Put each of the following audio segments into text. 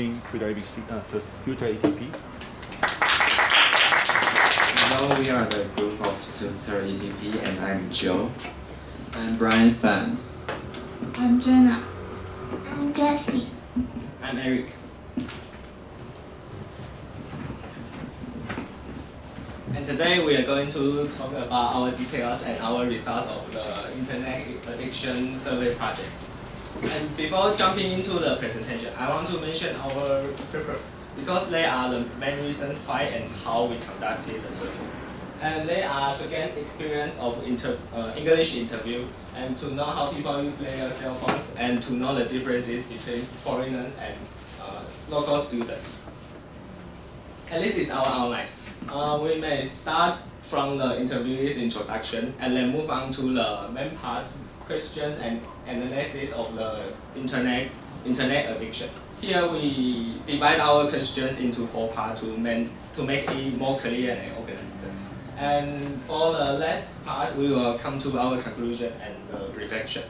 Tutor ETP. Hello, we are the group of Tutor ETP, and I'm Joe. I'm Brian Fan. I'm Jenna. I'm Jessie. I'm Eric. And today we are going to talk about our details and our results of the Internet Addiction Survey project. And before jumping into the presentation, I want to mention our purpose, because they are the main reason why and how we conducted the survey. And they are to gain experience of English interview and to know how people use their cell phones and to know the differences between foreigners and local students. And this is our outline. We may start from the interviewee's introduction and then move on to the main part, questions and analysis of the internet addiction. Here we divide our questions into 4 parts to make it more clear and organized. And for the last part, we will come to our conclusion and reflection.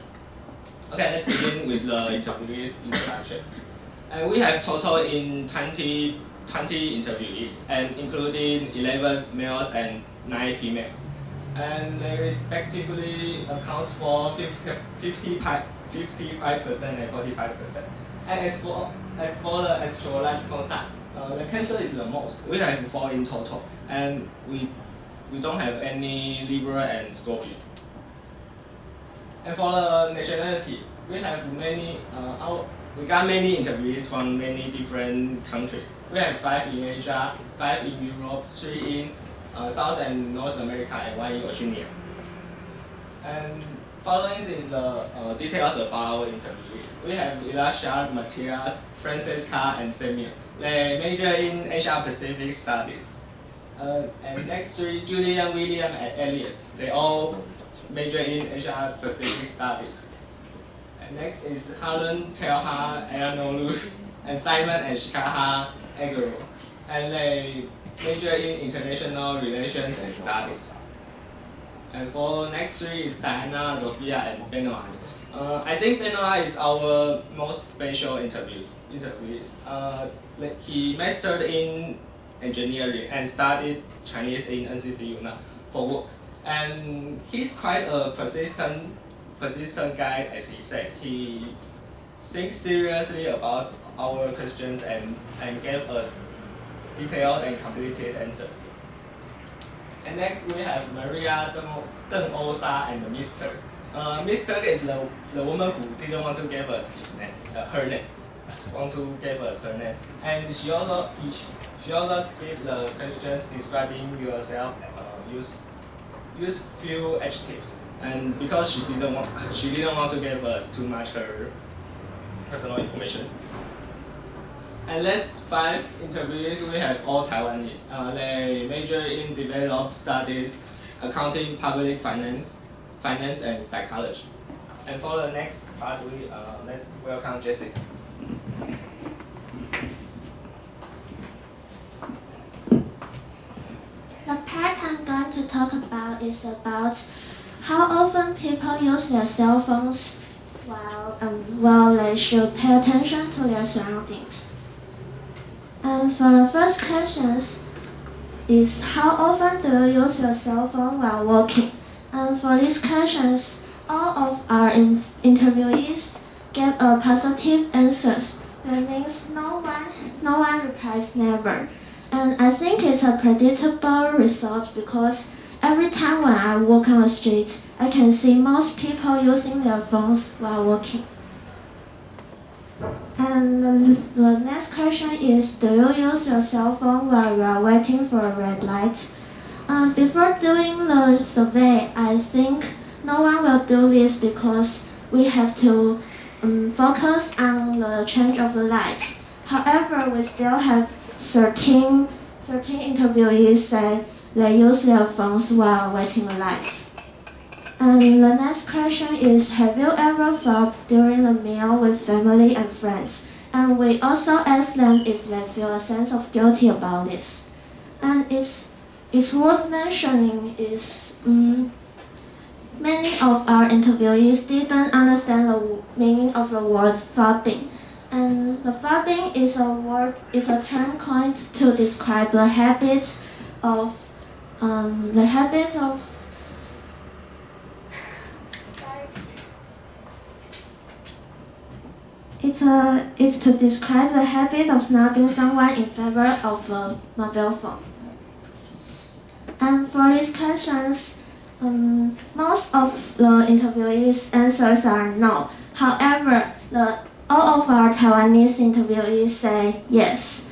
Okay, let's begin with the interviewee's introduction. And we have total in 20 interviewees, and including 11 males and 9 females. And they respectively account for 55% and 45%. And as for the astrological sign, the Cancer is the most. We have 4 in total, and we don't have any Libra and Scorpio. And for the nationality, we have many. We got many interviewees from many different countries. We have 5 in Asia, 5 in Europe, 3 in South and North America, and 1 in Oceania. And following is the details about our interviewees. We have Elisha, Matthias, Francesca, and Samuel. They major in Asia Pacific Studies. And next 3, Julian, William, and Elias. They all major in Asia Pacific Studies. And next is Helen, Telha, Eleanor, and Simon and Shikaha Agro. And they major in international relations and studies. And for next 3 is Diana, Sofia, and Benoit. I think Benoit is our most special interviewees. He mastered in engineering and studied Chinese in NCC Yunnan for work. And he's quite a persistent guy, as he said. He thinks seriously about our questions and gave us detailed and completed answers. And next we have Maria, Deng Osa, and Mr. Mr. is the woman who didn't want to give us his name, her name. Want to give us her name, and she also skipped the questions describing yourself. Use few adjectives, and because she didn't want to give us too much her personal information. And last 5 interviewees, we have all Taiwanese. They major in developed studies, accounting, public finance, and psychology. And for the next part, let's welcome Jessie. The part I'm going to talk about is about how often people use their cell phones while they should pay attention to their surroundings. And for the first question is how often do you use your cell phone while walking? And for these questions, all of our interviewees gave a positive answers. That means no one replies never. And I think it's a predictable result because every time when I walk on the street, I can see most people using their phones while walking. And the next question is, do you use your cell phone while you are waiting for a red light? Before doing the survey, I think no one will do this because we have to focus on the change of the lights. However, we still have 13 interviewees say they use their phones while waiting the lights. And the next question is, have you ever felt during a meal with family and friends? And we also ask them if they feel a sense of guilty about this. And it's worth mentioning is many of our interviewees didn't understand the meaning of the word farting. And the following is a term coined to describe the habits of It's to describe the habit of snubbing someone in favor of a mobile phone. And for these questions, most of the interviewees' answers are no. However, all of our Taiwanese interviewees say yes.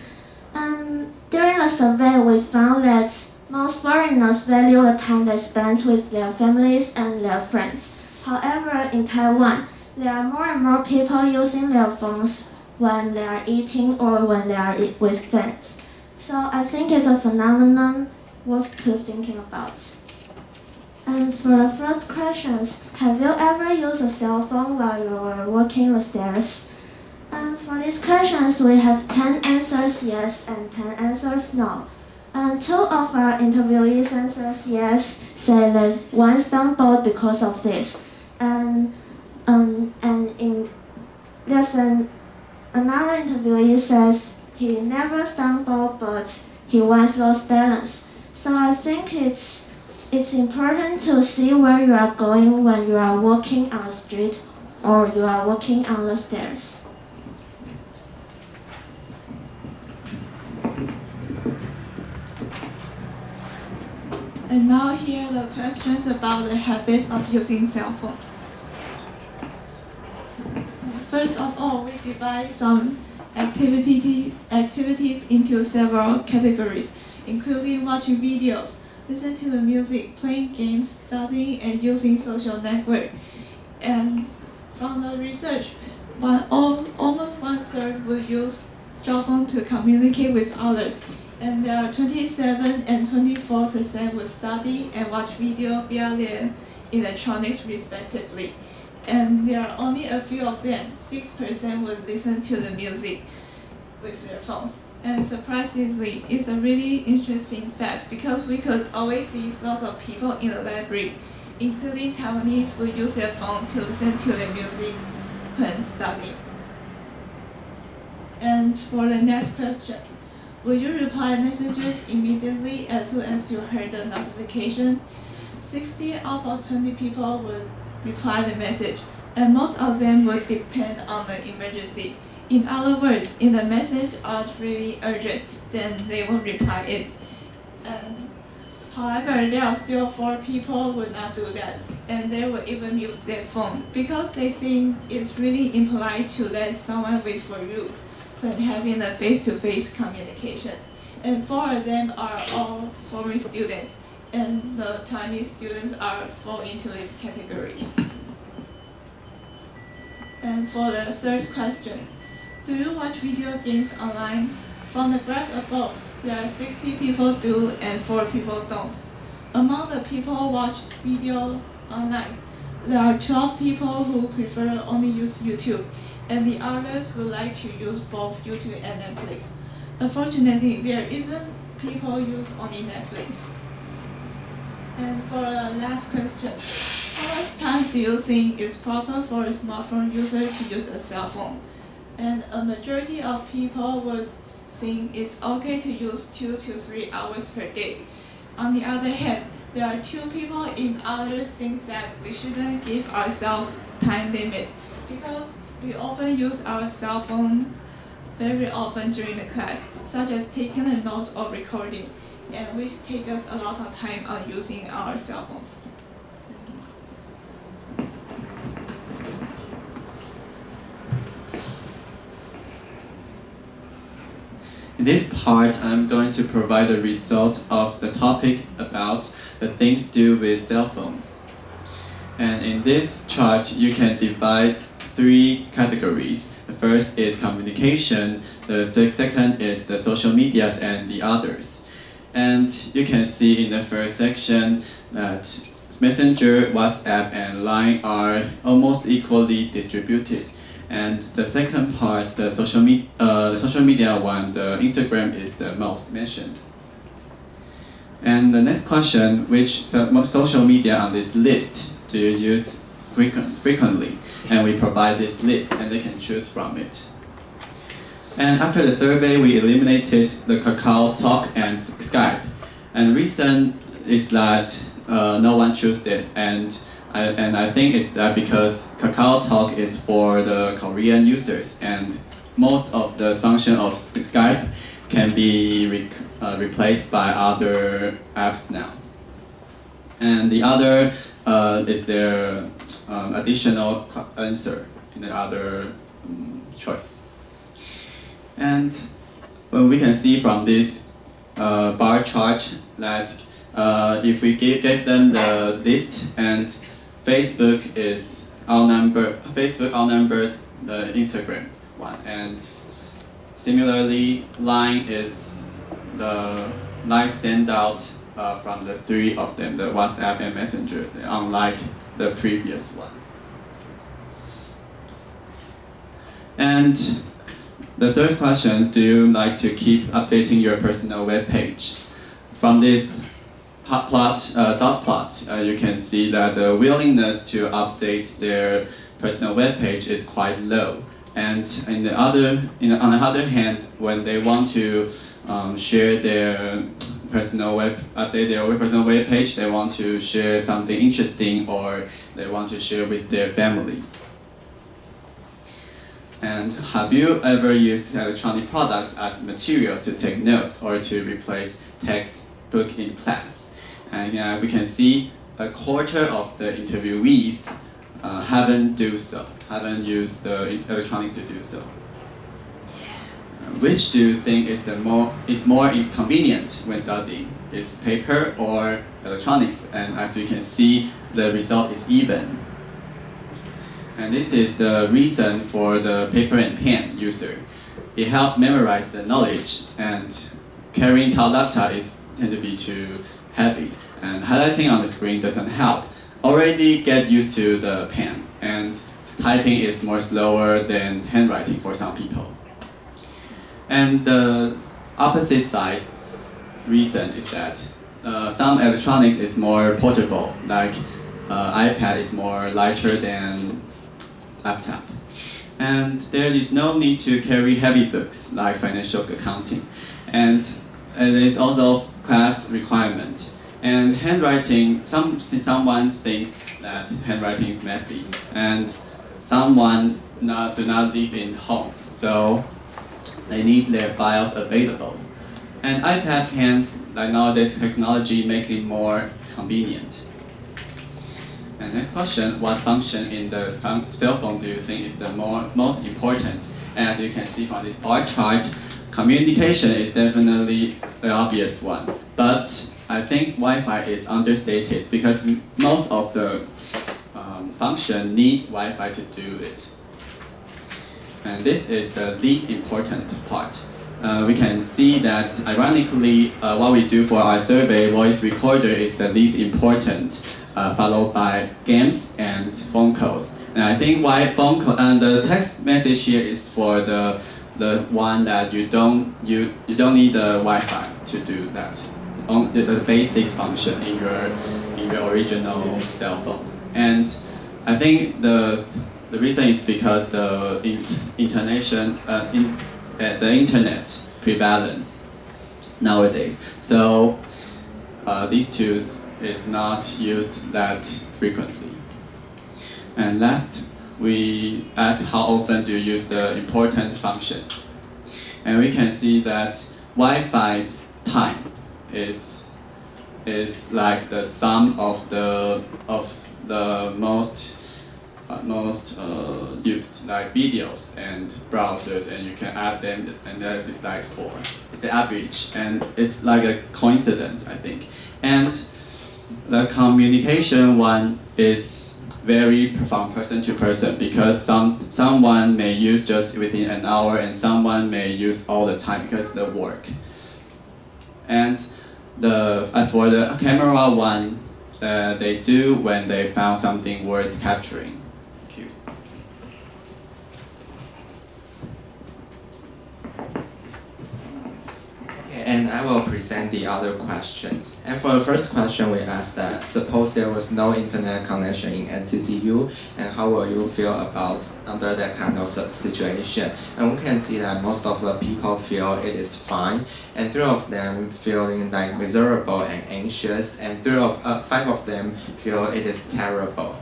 During the survey, we found that most foreigners value the time they spend with their families and their friends. However, in Taiwan, there are more and more people using their phones when they are eating or when they are with friends. So I think it's a phenomenon worth to thinking about. And for the first questions, have you ever used a cell phone while you were walking the stairs? And for these questions, we have 10 answers yes and 10 answers no. And 2 of our interviewees answers yes, say that one stumbled because of this. Another interviewee says he never stumbled, but he once lost balance. So I think it's important to see where you are going when you are walking on the street or you are walking on the stairs. And now here are the questions about the habits of using cell phone. First of all, we divide some activities into several categories, including watching videos, listening to the music, playing games, studying, and using social network. And from the research, almost 1/3 will use cell phone to communicate with others. And there are 27% and 24% will study and watch video via their electronics respectively. And there are only a few of them, 6% will listen to the music with their phones. And surprisingly, it's a really interesting fact because we could always see lots of people in the library, including Taiwanese who use their phone to listen to the music when studying. And for the next question, will you reply messages immediately as soon as you heard the notification? 60 out of 20 people will reply the message, and most of them would depend on the emergency. In other words, if the message is really urgent, then they will reply it. However, there are still 4 people who would not do that, and they will even mute their phone because they think it's really impolite to let someone wait for you when having a face-to-face communication. And 4 of them are all foreign students, and the Taiwanese students fall into these categories. And for the third question, do you watch video games online? From the graph above, there are 60 people do and 4 people don't. Among the people who watch video online, there are 12 people who prefer only use YouTube, and the others would like to use both YouTube and Netflix. Unfortunately, there isn't people use only Netflix. And for the last question, how much time do you think is proper for a smartphone user to use a cell phone? And a majority of people would think it's okay to use 2 to 3 hours per day. On the other hand, there are 2 people in other things that we shouldn't give ourselves time limits because we often use our cell phone very often during the class, such as taking the notes or recording, and which take us a lot of time on using our cell phones. In this part, I'm going to provide the result of the topic about the things to do with cell phone. And in this chart, you can divide 3 categories. The first is communication, the second is the social medias and the others. And you can see in the first section that Messenger, WhatsApp, and Line are almost equally distributed. And the second part, the social media one, the Instagram is the most mentioned. And the next question, which social media on this list do you use frequently? And we provide this list and they can choose from it. And after the survey, we eliminated the Kakao Talk and Skype. And reason is that no one chose it, and I think it's that because Kakao Talk is for the Korean users, and most of the function of Skype can be replaced by other apps now. And the other is their additional answer in the other choice. And we can see from this bar chart that if we give them the list, and Facebook outnumbered the Instagram one, and similarly Line stand out from the three of them, the WhatsApp and Messenger, unlike the previous one. And the third question, do you like to keep updating your personal web page? From this dot plot, you can see that the willingness to update their personal web page is quite low. And on the other hand, when they want to share their personal web page, they want to share something interesting, or they want to share with their family. And have you ever used electronic products as materials to take notes or to replace textbook in class? And we can see a quarter of the interviewees haven't used the electronics to do so. Which do you think is more inconvenient when studying? Is paper or electronics? And as we can see, the result is even. And this is the reason for the paper and pen user. It helps memorize the knowledge, and carrying tall laptop tend to be too heavy, and highlighting on the screen doesn't help. Already get used to the pen, and typing is more slower than handwriting for some people. And the opposite side reason is that some electronics is more portable, like iPad is more lighter than laptop. And there is no need to carry heavy books like financial accounting. And it is also class requirement. And handwriting, someone thinks that handwriting is messy, and someone do not live in home, so they need their files available. And iPad pens, like nowadays technology makes it more convenient. And next question, what function in the cell phone do you think is the most important? And as you can see from this bar chart, communication is definitely the obvious one. But I think Wi-Fi is understated because most of the function need Wi-Fi to do it. And this is the least important part. We can see that, ironically, what we do for our survey, voice recorder is the least important, followed by games and phone calls. And I think why phone call and the text message here is for the one that you don't need the Wi-Fi to do that. The basic function in your original cell phone. And I think the reason is because the internet prevalence nowadays. So these tools is not used that frequently. And last, we ask how often do you use the important functions. And we can see that Wi-Fi's time is like the sum of the most used, like videos and browsers, and you can add them, and that is like 4. It's the average, and it's like a coincidence, I think. And the communication one is vary from person to person, because someone may use just within an hour, and someone may use all the time because of the work. And as for the camera one, they do when they found something worth capturing. Thank you. Okay, and I will present the other questions. And for the first question, we asked that, suppose there was no internet connection in NCCU, and how will you feel about under that kind of situation? And we can see that most of the people feel it is fine, and 3 of them feeling like miserable and anxious, and 5 of them feel it is terrible.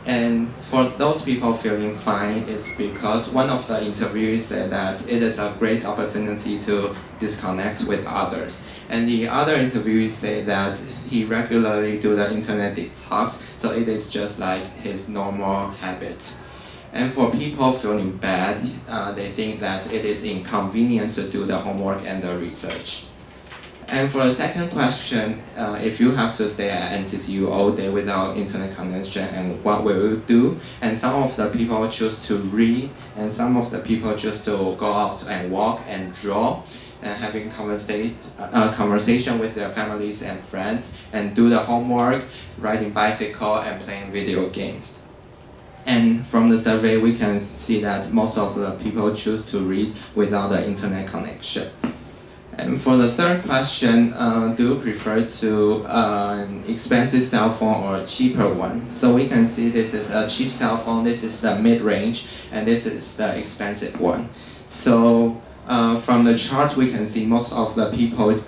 And for those people feeling fine, it's because one of the interviewees said that it is a great opportunity to disconnect with others. And the other interviewee said that he regularly do the internet detox, so it is just like his normal habit. And for people feeling bad, they think that it is inconvenient to do the homework and the research. And for the second question, if you have to stay at NCCU all day without internet connection, and what will you do? And some of the people choose to read, and some of the people choose to go out and walk and draw, and having conversation with their families and friends, and do the homework, riding bicycle, and playing video games. And from the survey, we can see that most of the people choose to read without the internet connection. And for the third question, do you prefer to an expensive cell phone or a cheaper one? So we can see this is a cheap cell phone, this is the mid-range, and this is the expensive one. So from the chart, we can see most of the people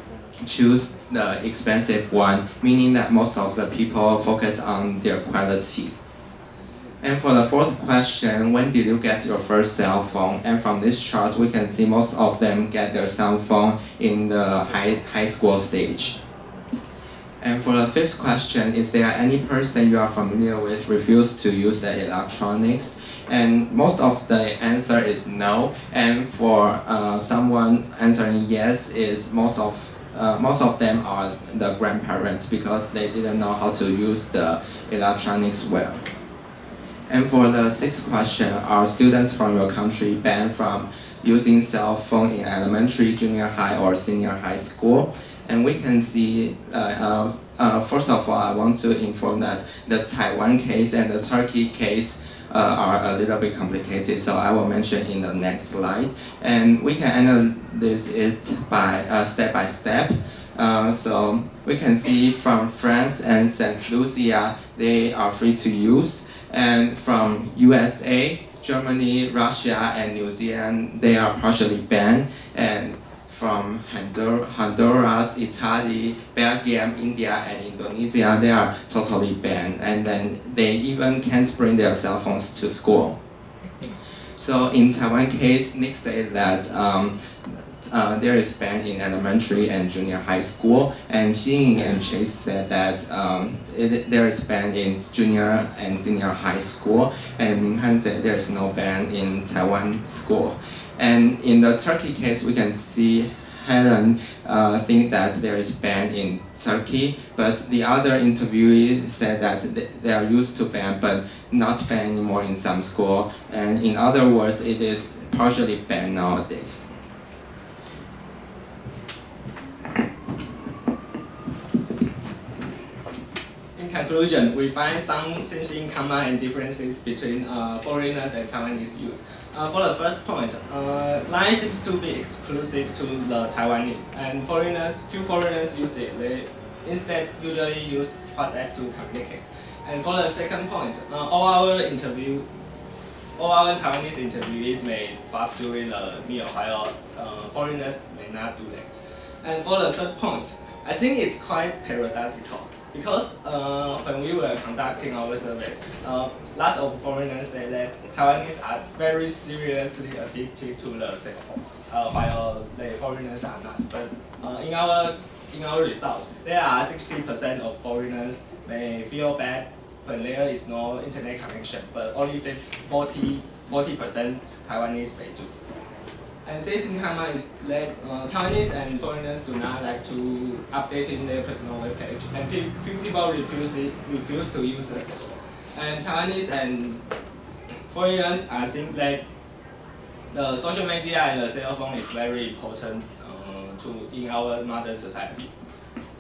choose the expensive one, meaning that most of the people focus on their quality. And for the fourth question, when did you get your first cell phone? And from this chart, we can see most of them get their cell phone in the high school stage. And for the fifth question, is there any person you are familiar with refused to use the electronics? And most of the answer is no. And for someone answering yes, is most of them are the grandparents because they didn't know how to use the electronics well. And for the sixth question, are students from your country banned from using cell phone in elementary, junior high, or senior high school? And we can see, first of all, I want to inform that the Taiwan case and the Turkey case are a little bit complicated, so I will mention in the next slide. And we can analyze it by step by step. So we can see from France and St. Lucia, they are free to use. And from USA, Germany, Russia, and New Zealand, they are partially banned. And from Honduras, Italy, Belgium, India, and Indonesia, they are totally banned. And then they even can't bring their cell phones to school. So in Taiwan case, Nick said that there is ban in elementary and junior high school, and Xing and Chase said that there is ban in junior and senior high school, and Minghan said there is no ban in Taiwan school. And in the Turkey case, we can see Helen think that there is ban in Turkey, but the other interviewee said that they are used to ban, but not ban anymore in some school. And in other words, it is partially banned nowadays. Conclusion, we find some things in common and differences between foreigners and Taiwanese youth. For the first point, line seems to be exclusive to the Taiwanese, and few foreigners use it. They instead usually use WhatsApp to communicate. And for the second point, all our Taiwanese interviewees may fast during the meal, while foreigners may not do that. And for the third point, I think it's quite paradoxical. Because when we were conducting our surveys, lots of foreigners say that Taiwanese are very seriously addicted to the cell phones, while the foreigners are not. But in our results, there are 60% of foreigners may feel bad when there is no internet connection, but only 40% Taiwanese may do. And this in common is that Taiwanese and foreigners do not like to update in their personal web page, and few people refuse to use it. And Taiwanese and foreigners think that the social media and the cell phone is very important in our modern society.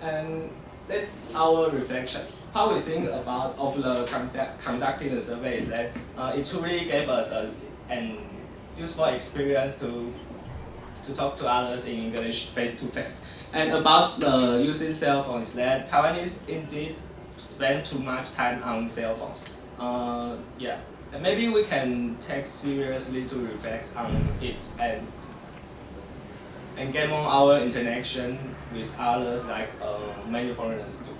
And that's our reflection. How we think about conducting the survey is that it truly gave us an useful experience to to talk to others in English face to face. And about the using cell phones, that Taiwanese indeed spend too much time on cell phones. Yeah, and maybe we can take seriously to reflect on it and get more our interaction with others like many foreigners do.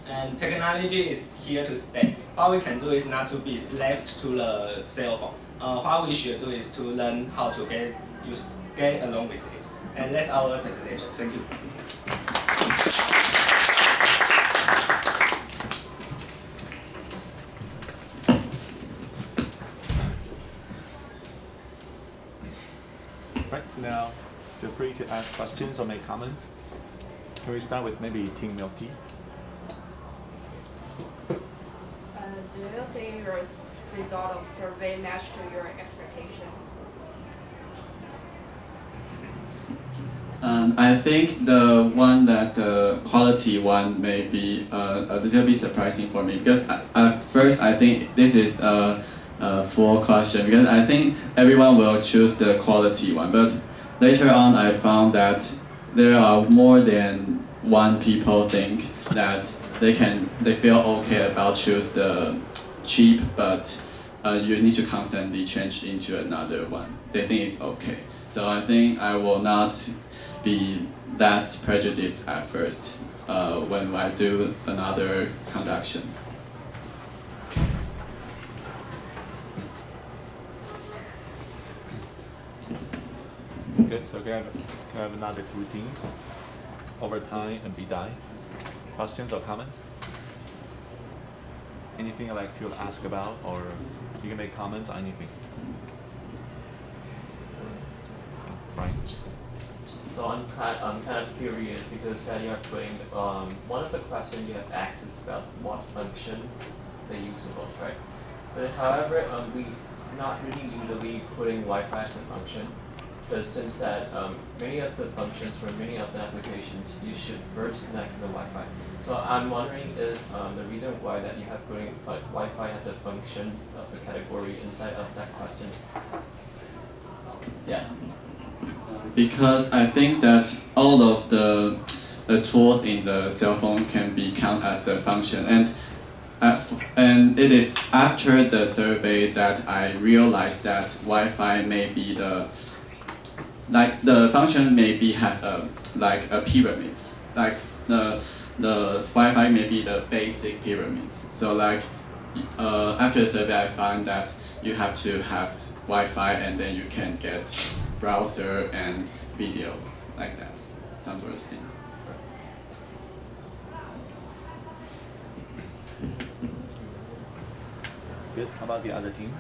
And technology is here to stay. What we can do is not to be slave to the cell phone. What we should do is to learn how to get along with it. And that's our presentation. Thank you. Right, so now feel free to ask questions or make comments. Can we start with maybe Team Milk Tea? Do you think your result of survey match to your expectation? I think the one that the quality one may be a little bit surprising for me because at first I think this is a full question because I think everyone will choose the quality one, but later on I found that there are more than one people think that they feel okay about choose the cheap, but you need to constantly change into another one. They think it's okay. So I think I will not be that prejudiced at first when I do another conduction. Good, so can I have another two teams? Overtime and BDI. Questions or comments? Anything I'd like to ask about, or you can make comments on anything. Right. So I'm kind of curious because you are putting one of the questions you have asked is about what function they use the most, right? But however, we not really usually putting Wi-Fi as a function, because since that many of the functions for many of the applications you should first connect to the Wi-Fi. So I'm wondering if the reason why that you have putting like Wi-Fi as a function of the category inside of that question. Yeah. Because I think that all of the tools in the cell phone can be counted as a function, and it is after the survey that I realized that Wi-Fi may be the function maybe have a pyramids, like the Wi-Fi may be the basic pyramids. So like after the survey I found that you have to have Wi-Fi and then you can get browser and video like that, some sort of thing. Good. How about the other team?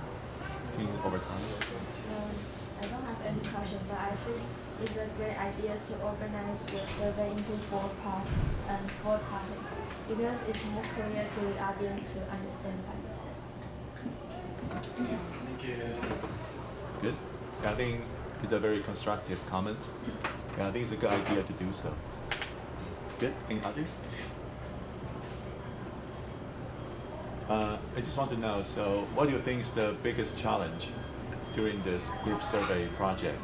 Team overtime. I don't have any question, but I think it's a great idea to organize your survey into 4 parts and 4 topics because it's more clear to the audience to understand what you said. Thank you. Good. Yeah, I think it's a very constructive comment. Yeah, I think it's a good idea to do so. Good. Any others? I just want to know, so what do you think is the biggest challenge during this group survey project?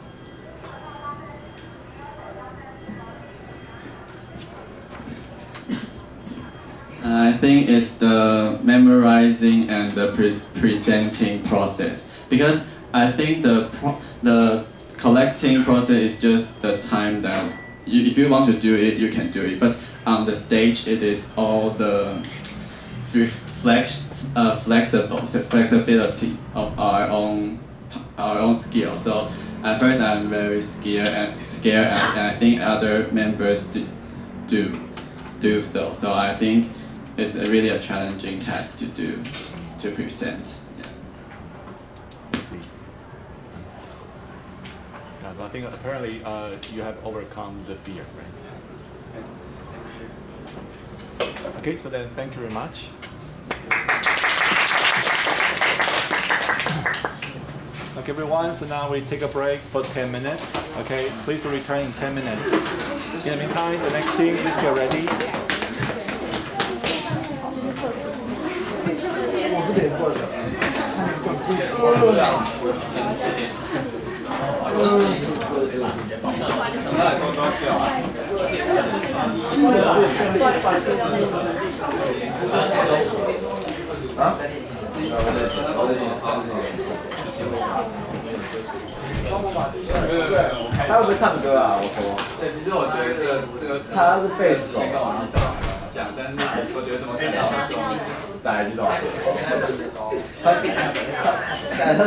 I think it's the memorizing and the presenting process, because I think the collecting process is just the time that if you want to do it, you can do it. But on the stage, it is all the flexibility of our own skill. So at first, I'm very scared, and I think other members do so. So I think it's really a challenging task to do, to present. Yeah. I see. Yeah, but I think apparently you have overcome the fear, right? Okay, so then thank you very much. Okay, everyone, so now we take a break for 10 minutes. Okay, please return in 10 minutes. In the meantime, the next team, please get ready. 他会不会唱歌啊？对，其实我觉得这个他是贝斯手，跟我一像，但是我觉得怎么看到哪一种？他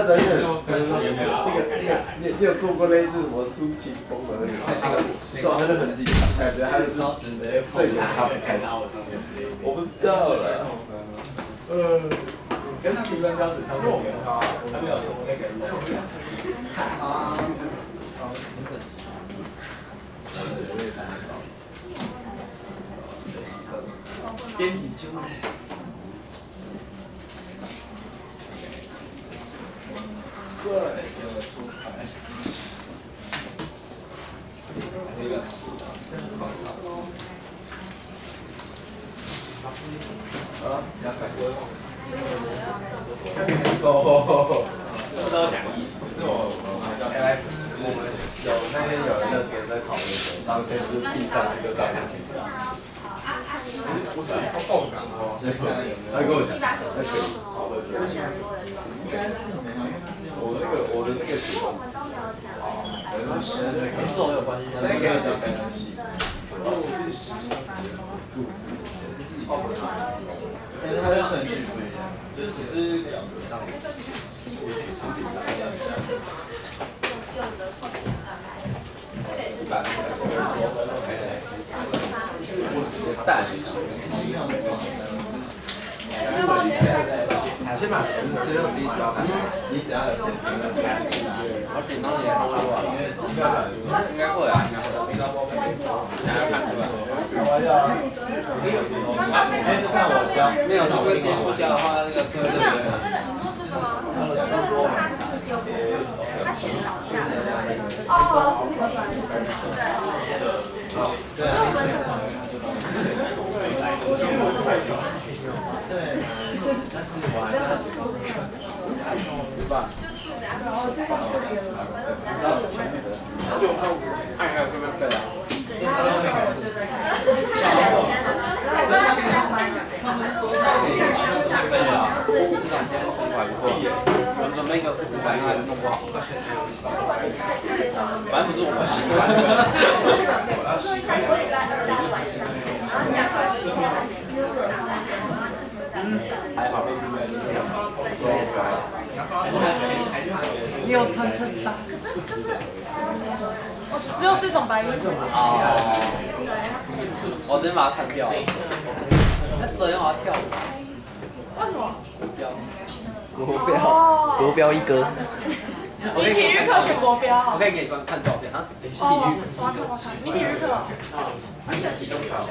真的，你有做过类似什么抒情风的那个？他就很紧张，感觉他就是这一点他不开心。我不知道了。跟他评分标准差不多，他没有说那个。啊。编辑就。对。那个。啊，加彩歌。哦，不知道讲义，是我来有那天有人认真在讨论的，当天是递上去就上去。我是他爆感哦，他跟我讲，那可以好的，应该是没有，因为我的那个题目，跟这种有关系，那个可以讲很细。但是它的顺序不一样，就只是两个上面。蛋。先把16、11只要看，你只要有先评论开始。我紧张点多啊，因为应该会啊，应该会。想要看对吧？我要。因为就算我教，没有这个节目教的话，那个车就没有。我准备一个不止白还弄不好，反正不是我们喜欢的。我要喜欢。还好被进来。你有穿衬衫？只有这种白衣服。哦。我直接把它删掉了。那这样我要跳舞。为什么？国标一哥。你体育课选国标。我可以给你看照片啊。体育。我要看。你体育课。你的期中考。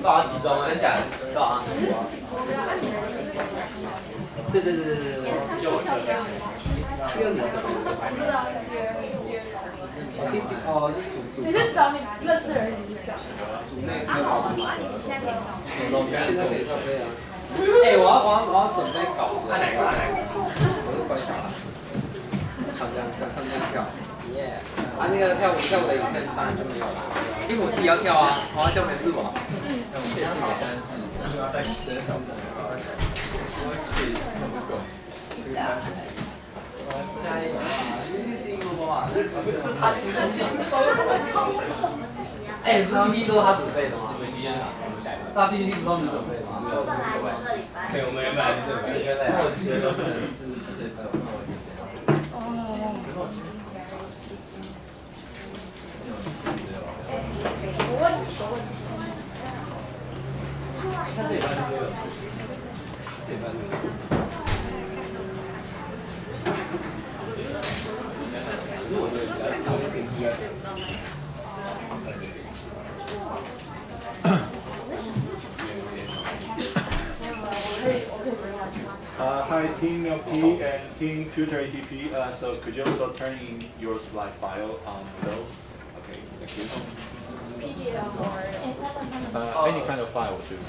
多少期中？真假的？多少啊？对。第二名怎么？哦，你是找你认识的人一下。组内是好的。现在可以上飞啊。我要准备搞。我是乖小孩。上面跳。耶。那个跳舞的影片当然就没有了，因为我自己要跳啊，我要叫没事吧？谢谢34，就要带你身上走。是他亲身上。你知道 PPT 都是他准备的吗？大 PPT 不是你准备的吗？对，我们原本来是这个，我觉得可能是这个，那我就这样。我问你个问题。他这一半就没有，这一半就没有。可是我觉得比较少一点。Hi, Team LP and Team Tutor ETP. So could you also turn in your slide file on those? Okay, thank you. PDF or Any kind of file too.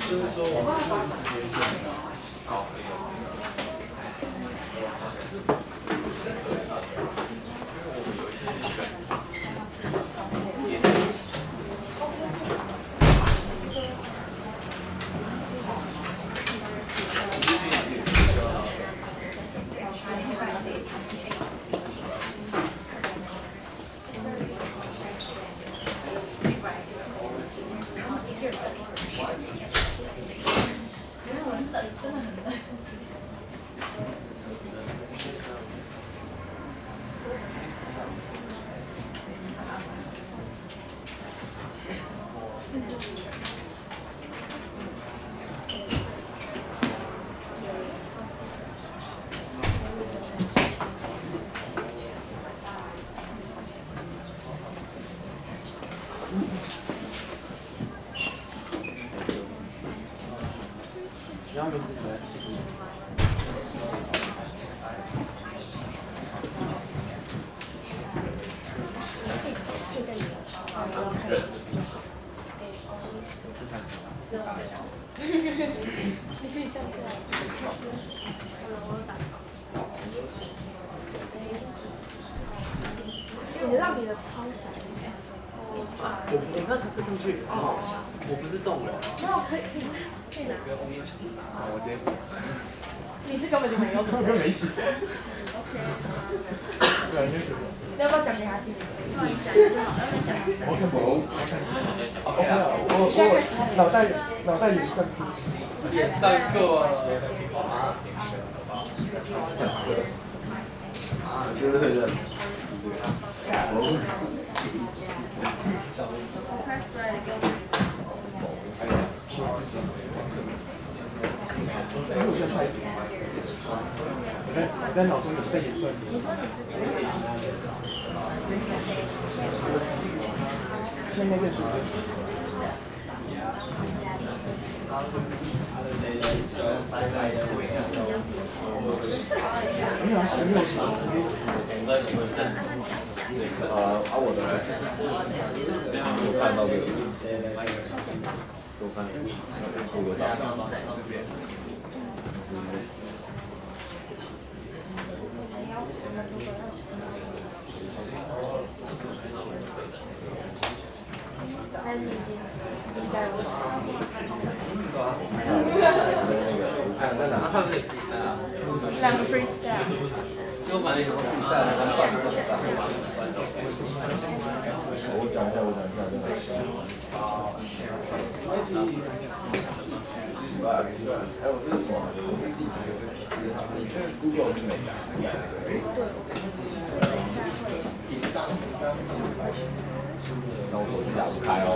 就是说，你可以像这样。你让你的超小。我看他这上去。哦。我不是中人。没有，可以拿。好，我直接。你是根本就没有。根本没洗。要不要讲给他听？我看不，OK 啊，我脑袋也算拼。也上课啊。就是的。我在脑中有在演算。现在认识。没有啊，16我的呢？我看到这个，周刊这个大。两个 freestyle。就把那个 freestyle 那个上去。我讲一下。还有这是什么？你这个 Google 是哪个？那我手机打不开哦。